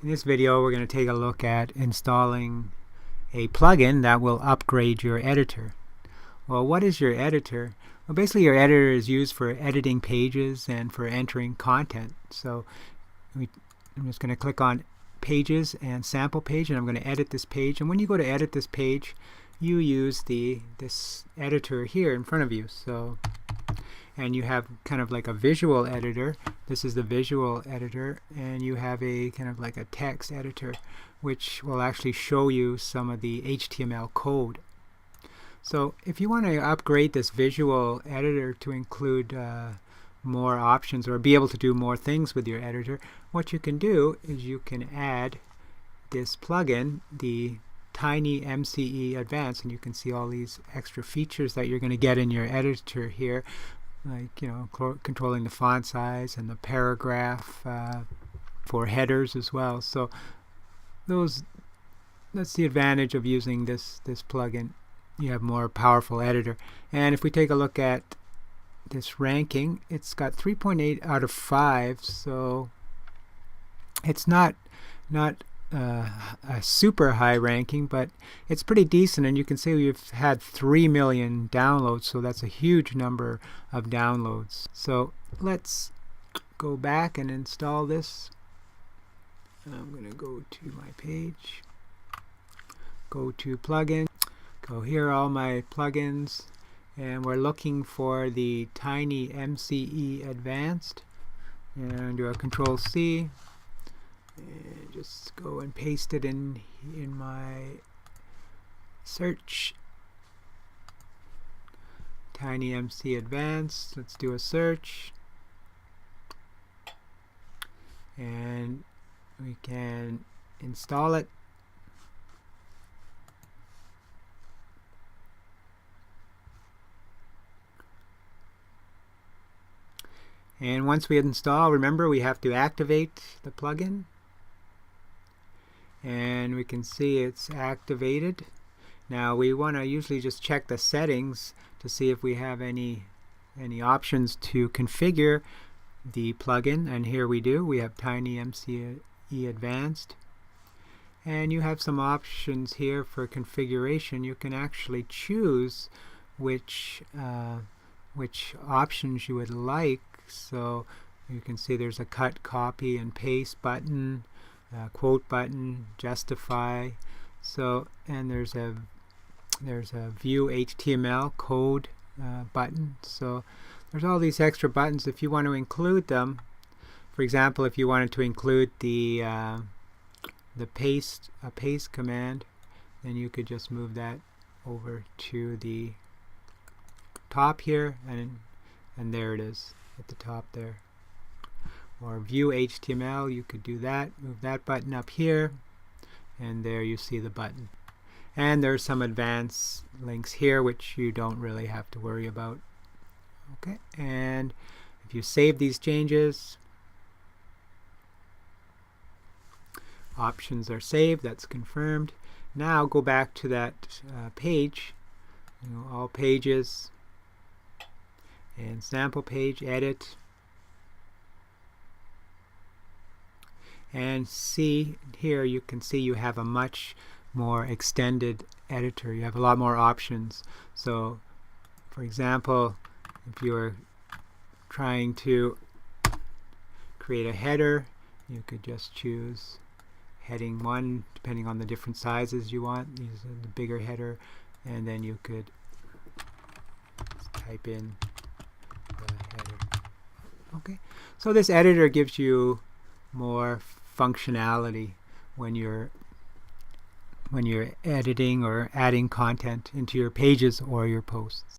In this video we're going to take a look at installing a plugin that will upgrade your editor. Well, what is your editor? Well, basically your editor is used for editing pages and for entering content. So I'm just going to click on Pages and Sample Page, and I'm going to edit this page. And when you go to edit this page, you use this editor here in front of you. And you have kind of like a visual editor. This is the visual editor, and you have a kind of like a text editor which will actually show you some of the HTML code. So if you want to upgrade this visual editor to include more options or be able to do more things with your editor, what you can do is you can add this plugin, the TinyMCE Advanced, and you can see all these extra features that you're going to get in your editor here, like controlling the font size and the paragraph for headers as well. So that's the advantage of using this plugin. You have more powerful editor. And if we take a look at this ranking, it's got 3.8 out of 5, so it's not a super high ranking, but it's pretty decent. And you can see we've had 3 million downloads, so that's a huge number of downloads. So let's go back and install this. I'm going to go to my page, go to plugin, go here, all my plugins, and we're looking for the TinyMCE Advanced, and do a Control C and just go and paste it in my search. TinyMCE Advanced, let's do a search, and we can install it. And once we install, remember we have to activate the plugin, and we can see it's activated. Now we want to usually just check the settings to see if we have any options to configure the plugin, and here we do. We have TinyMCE Advanced, and you have some options here for configuration. You can actually choose which options you would like. So you can see there's a cut, copy, and paste button, quote button, justify. So, and there's a view HTML code button. So there's all these extra buttons. If you want to include them, for example, if you wanted to include the paste command, then you could just move that over to the top here, and there it is at the top there. Or view HTML, you could do that, move that button up here, and there you see the button. And there's some advanced links here which you don't really have to worry about. Okay, and if you save these changes, options are saved, that's confirmed. Now go back to that page, all pages, and sample page, edit, and see here, you can see you have a much more extended editor. You have a lot more options. So for example, if you're trying to create a header, you could just choose heading 1, depending on the different sizes you want. Use the bigger header, and then you could type in the header. Okay, so this editor gives you more functionality when you're editing or adding content into your pages or your posts.